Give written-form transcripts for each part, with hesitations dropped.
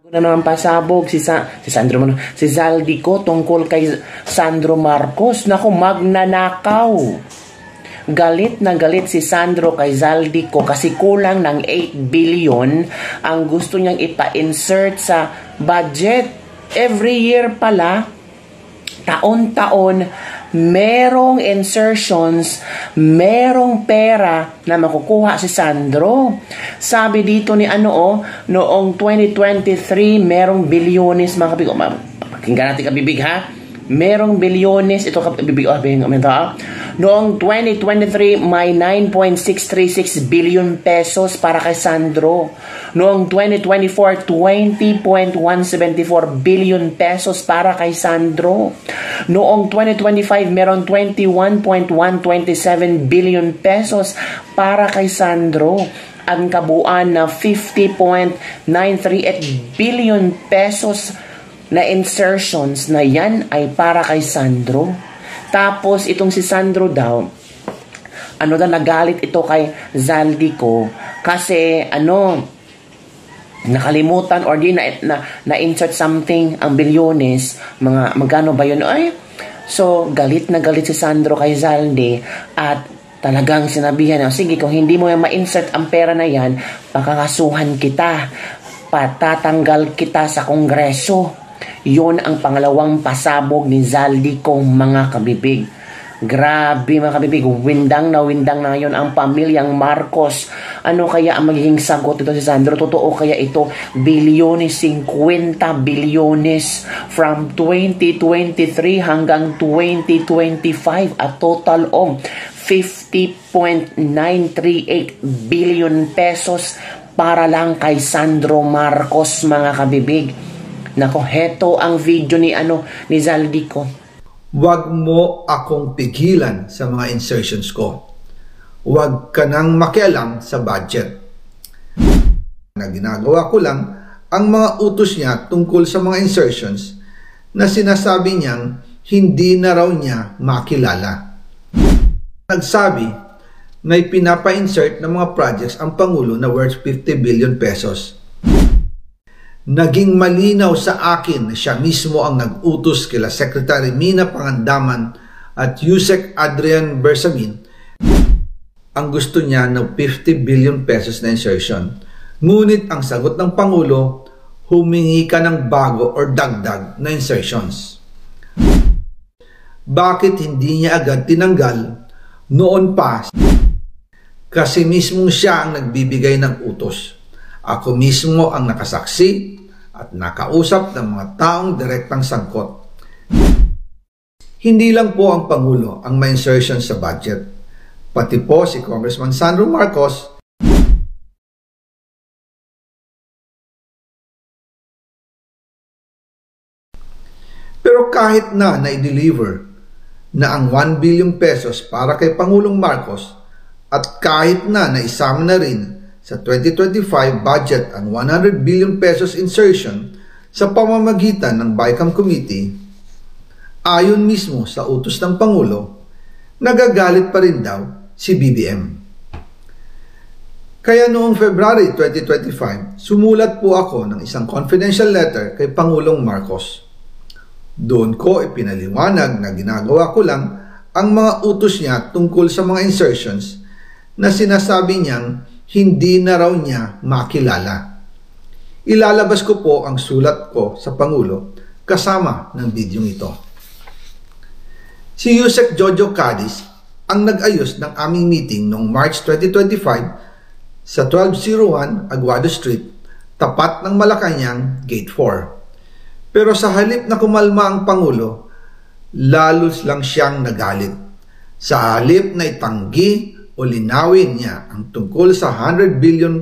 Na naman pasabog si Zaldico tungkol kay Sandro Marcos. Naku, magnanakaw. Galit na galit si Sandro kay Zaldico kasi kulang ng 8 billion ang gusto niyang ipa-insert sa budget. Every year pala, taon-taon, merong insertions, merong pera na makukuha si Sandro. Sabi dito ni noong 2023, merong bilyones, mga kabig. Pakinggan natin kabibig ha. Merong bilyones, ito kabibig, noong 2023, may 9.636 billion pesos para kay Sandro. Noong 2024, 20.174 billion pesos para kay Sandro. Noong 2025, meron 21.127 billion pesos para kay Sandro. Ang kabuuan na 50.938 billion pesos na insertions na yan ay para kay Sandro. Tapos itong si Sandro daw, nagalit ito kay Zaldico kasi nakalimutan or di na insert something ang bilyones, mga magkano ba yun? So galit na galit si Sandro kay Zaldi at talagang sinabihan na, sige, kung hindi mo ma-insert ang pera na yan, pakakasuhan kita, patatanggal kita sa Kongreso. Yun ang pangalawang pasabog ni Zaldico, mga kabibig. Grabe, mga kabibig, windang na ngayon ang pamilyang Marcos. Ano kaya ang magiging sagot ito si Sandro? Totoo kaya ito? Bilyones, 50 bilyones from 2023 hanggang 2025, a total of 50.938 billion pesos para lang kay Sandro Marcos, mga kabibig. Nako, heto ang video ni Zaldico. Huwag mo akong pigilan sa mga insertions ko. Huwag ka nang makialam sa budget. Na ginagawa ko lang ang mga utos niya tungkol sa mga insertions na sinasabi niyang hindi na raw niya makilala. Nagsabi na ipinapa-insert ng mga projects ang Pangulo na worth 50 billion pesos. Naging malinaw sa akin na siya mismo ang nag-utos kila Secretary Mina Pangandaman at Yusek Adrian Bersamin ang gusto niya ng 50 billion pesos na insertion. Ngunit ang sagot ng Pangulo, humingi ka ng bago or dagdag na insertions. Bakit hindi niya agad tinanggal noon pa? Kasi mismo siya ang nagbibigay ng utos. Ako mismo ang nakasaksi at nakausap ng mga taong direktang sangkot. Hindi lang po ang Pangulo ang may insertion sa budget. Pati po si Congressman Sandro Marcos. Pero kahit na i-deliver na ang 1 billion pesos para kay Pangulong Marcos at kahit na isama na rin sa 2025 budget ang 100 billion pesos insertion sa pamamagitan ng BICAM Committee, ayon mismo sa utos ng Pangulo, nagagalit pa rin daw si BBM. Kaya noong February 2025, sumulat po ako ng isang confidential letter kay Pangulong Marcos. Doon ko ipinaliwanag na ginagawa ko lang ang mga utos niya tungkol sa mga insertions na sinasabi niyang hindi na raw niya makilala. Ilalabas ko po ang sulat ko sa Pangulo kasama ng video ito. Si Yusek Jojo Cadiz ang nag-ayos ng aming meeting noong March 2025 sa 1201 Aguado Street, tapat ng Malacanang, Gate 4. Pero sa halip na kumalma ang Pangulo, lalos lang siyang nagalit. Sa halip na itanggi o linawin niya ang tungkol sa 100 billion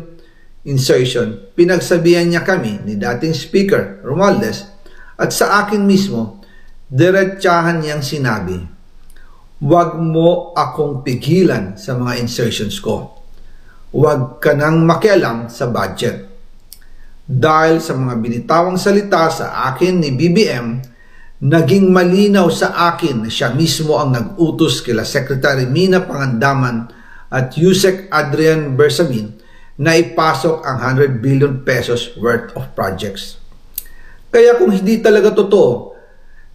insertion, pinagsabihan niya kami ni dating Speaker Romualdez at sa akin mismo, diretsahan niyang sinabi, huwag mo akong pigilan sa mga insertions ko. Huwag ka nang makialam sa budget. Dahil sa mga binitawang salita sa akin ni BBM, naging malinaw sa akin na siya mismo ang nag-utos kila Secretary Mina Pangandaman at Yusek Adrian Bersamin na ipasok ang 100 billion pesos worth of projects. Kaya kung hindi talaga totoo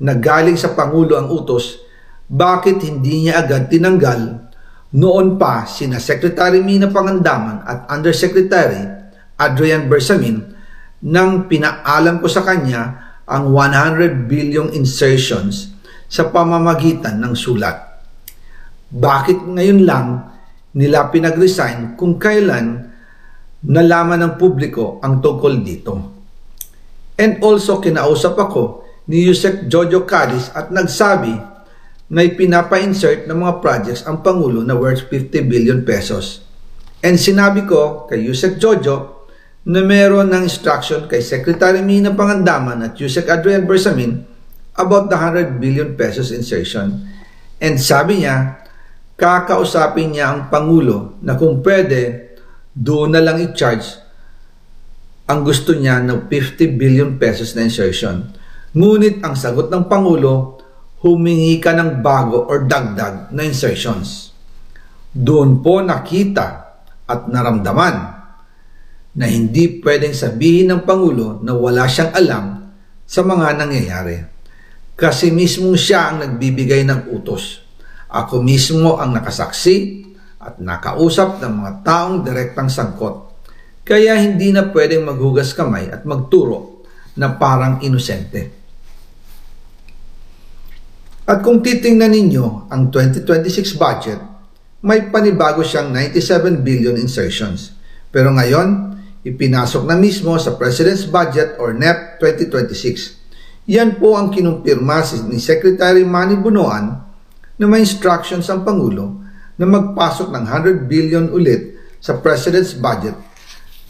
na galing sa Pangulo ang utos, bakit hindi niya agad tinanggal noon pa sina Secretary Mina Pangandaman at Undersecretary Adrian Bersamin nang pinaalam ko sa kanya ang 100 billion insertions sa pamamagitan ng sulat? Bakit ngayon lang nila pinag-resign kung kailan nalaman ng publiko ang tungkol dito? And also kinausap ako ni Yusek Jojo Cadiz at nagsabi na pinapa-insert ng mga projects ang Pangulo na worth 50 billion pesos. And sinabi ko kay Yusek Jojo na meron ng instruction kay Secretary Mina Pangandaman at Yusek Adrian Bersamin about the 100 billion pesos insertion. And sabi niya, kakausapin niya ang Pangulo na kung pwede, doon na lang i-charge ang gusto niya ng 50 billion pesos na insertion. Ngunit ang sagot ng Pangulo, humingi ka ng bago or dagdag na insertions. Doon po nakita at naramdaman na hindi pwedeng sabihin ng Pangulo na wala siyang alam sa mga nangyayari. Kasi mismo siya ang nagbibigay ng utos. Ako mismo ang nakasaksi at nakausap ng mga taong direktang sangkot. Kaya hindi na pwedeng maghugas kamay at magturo na parang inosente. At kung titingnan ninyo ang 2026 budget, may panibago siyang 97 billion insertions. Pero ngayon, ipinasok na mismo sa President's Budget or NEP 2026. Yan po ang kinumpirma ni Secretary Manny Bunoan na may instructions ang Pangulo na magpasok ng 100 billion ulit sa President's Budget.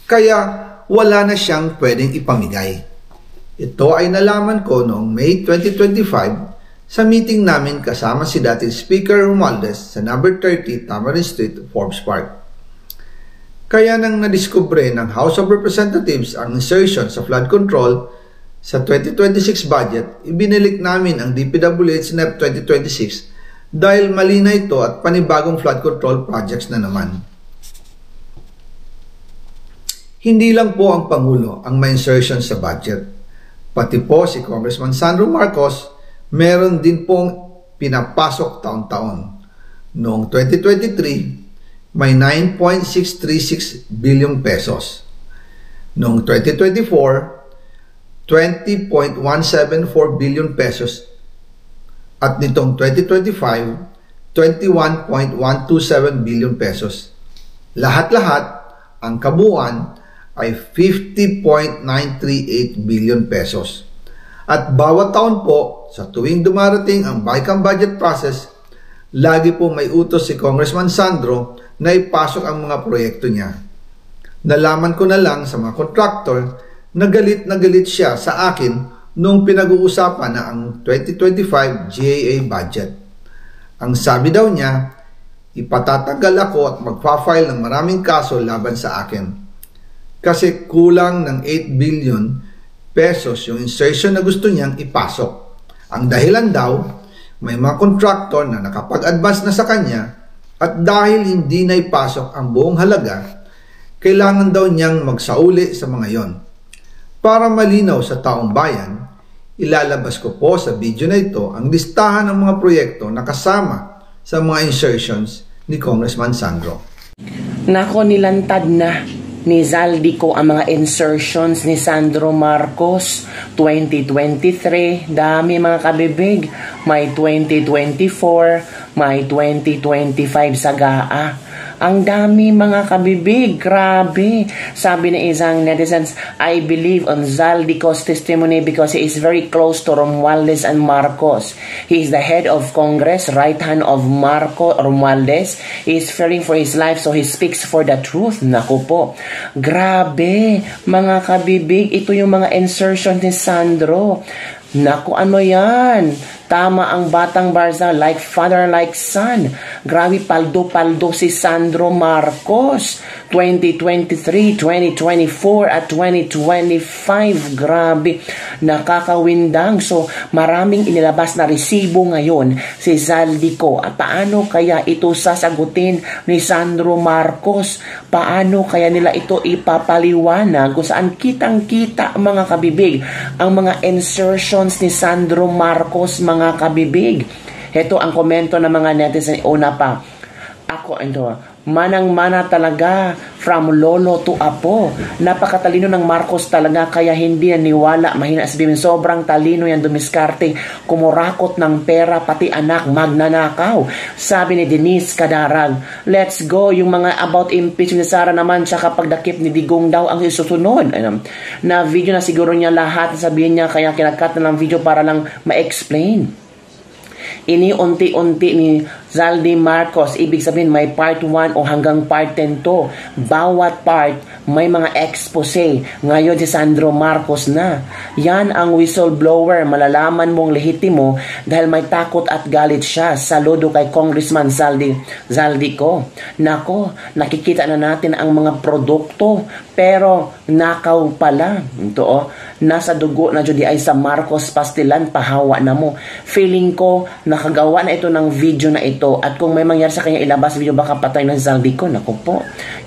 Kaya wala na siyang pwedeng ipamigay. Ito ay nalaman ko noong May 2025 sa meeting namin kasama si dating Speaker Romualdez sa number 30 Tamarind Street, Forbes Park. Kaya nang nadiskubre ng House of Representatives ang insertion sa flood control sa 2026 budget, ibinilik namin ang DPWH NEP 2026 dahil mali na ito at panibagong flood control projects na naman. Hindi lang po ang Pangulo ang may insertion sa budget. Pati po si Congressman Sandro Marcos meron din pong pinapasok taon-taon. Noong 2023, may 9.636 billion pesos. Noong 2024, 20.174 billion pesos. At nitong 2025, 21.127 billion pesos. Lahat-lahat, ang kabuuan ay 50.938 billion pesos. At bawat taon po, sa tuwing dumarating ang BICAM budget process, lagi po may utos si Congressman Sandro na ipasok ang mga proyekto niya. Nalaman ko na lang sa mga contractor na galit siya sa akin noong pinag-uusapan na ang 2025 GAA budget. Ang sabi daw niya, ipatatagal ako at magpa-file ng maraming kaso laban sa akin. Kasi kulang ng 8 billion pesos yung insertion na gusto niyang ipasok. Ang dahilan daw, may mga contractor na nakapag-advance na sa kanya at dahil hindi na ipasok ang buong halaga, kailangan daw niyang magsauli sa mga yon. Para malinaw sa taong bayan, ilalabas ko po sa video na ito ang listahan ng mga proyekto na kasama sa mga insertions ni Congressman Sandro. Nako, nilantad na ni Zaldico ang mga insertions ni Sandro Marcos. 2023, dami mga kabibig. May 2024, may 2025 sa GAA. Ang dami mga kabibig, grabe. Sabi ng isang netizens, I believe on Zaldico's testimony because he is very close to Romualdez and Marcos. He is the head of Congress, right hand of Romualdez. He is fearing for his life so he speaks for the truth. Naku po, grabe mga kabibig, ito yung mga insertion ni Sandro. Naku, ano yan? Tama ang Batang Barza, like father, like son. Grabe, paldo-paldo si Sandro Marcos. 2023, 2024, at 2025. Grabe. Nakakawindang. So, maraming inilabas na resibo ngayon si Zaldico. At paano kaya ito sasagutin ni Sandro Marcos? Paano kaya nila ito ipapaliwanag kung saan kitang-kita mga kabibig ang mga insertions ni Sandro Marcos mga kabibig? Ito ang komento ng mga netizen. Una pa, ako ito, manang-mana talaga from lolo to apo. Napakatalino ng Marcos talaga kaya hindi naniwala. Mahina sabihin, sobrang talino yan dumiskarte. Kumurakot ng pera pati anak magnanakaw. Sabi ni Denise Cadarag. Let's go. Yung mga about impeachment ni Sara naman tsaka pagdakip ni Digong daw ang isusunod. Na video na siguro niya lahat sabihin niya kaya kinakat na lang video para lang ma-explain. Ini-unti-unti ni Zaldi Marcos, ibig sabihin may part 1 o hanggang part 10 to. Bawat part may mga expose. Ngayon si Sandro Marcos na. Yan ang whistleblower. Malalaman mong lehitimo dahil may takot at galit siya. Saludo kay Congressman Zaldico. Nako, nakikita na natin ang mga produkto pero nakaw pala. Ito nasa dugo na jud ay sa Marcos Pastilan, pahawa na mo. Feeling ko nakagawa na ito ng video na ito at kung may mangyari sa kanya ilabas video baka patay ng Zaldico. Nako po.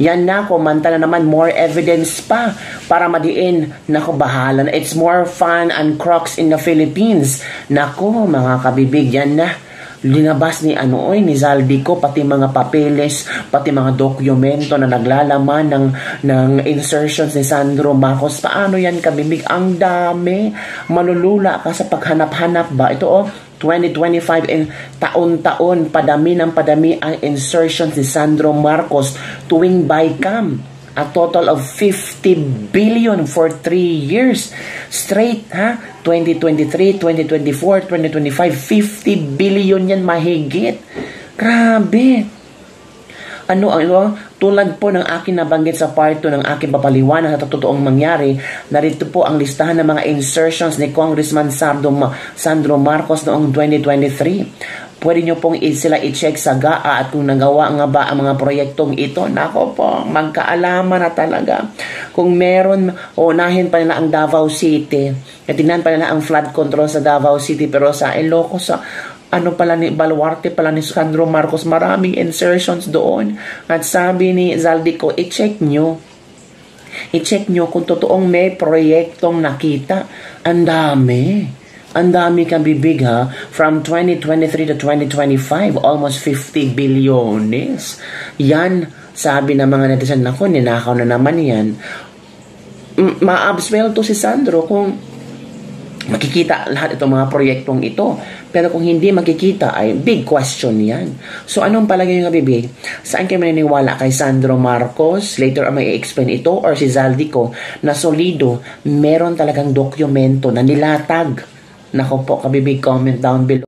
Yan na, komanta na naman more evidence pa para madiin. Nako, bahala na. It's more fun and crocs in the Philippines. Nako, mga kabibig, yan na. Linabas ni ni Zaldico pati mga papeles, pati mga dokumento na naglalaman ng insertions ni Sandro Marcos. Paano yan kabibig? Ang dami. Malulula ka sa paghanap-hanap ba? Ito 2025 and taon-taon padami ng padami ang insertions ni Sandro Marcos tuwing BICAM. A total of 50 billion for 3 years straight, ha? 2023, 2024, 2025, 50 billion yan mahigit. Grabe. Tulad po ng akin nabanggit sa part 2 ng aking papaliwanag sa totoong mangyari, narito po ang listahan ng mga insertions ni Congressman Sandro Marcos noong 2023. Pwede nyo pong sila i-check sa GAA at kung nagawa nga ba ang mga proyektong ito. Nako po, magkaalaman na talaga. Kung meron, unahin pa nila ang Davao City. Tingnan pa nila ang flood control sa Davao City. Pero sa Ilocos, pala ni Baluarte pala ni Sandro Marcos, maraming insertions doon. At sabi ni Zaldico, i-check nyo. I-check nyo kung totoong may proyektong nakita. Ang dami. Ang dami kang bibig, ha? From 2023 to 2025, almost 50 bilyones. Yan, sabi ng mga netizen, nako, ninakaw na naman yan. Ma-abswell to si Sandro kung makikita lahat itong mga proyektong ito. Pero kung hindi makikita, ay big question yan. So, anong palagay yung bibig? Saan kayo maniniwala? Kay Sandro Marcos? Later, may i-explain ito? Or si Zaldico na solido, meron talagang dokumento na nilatag. Nako po, kabibig, comment down below.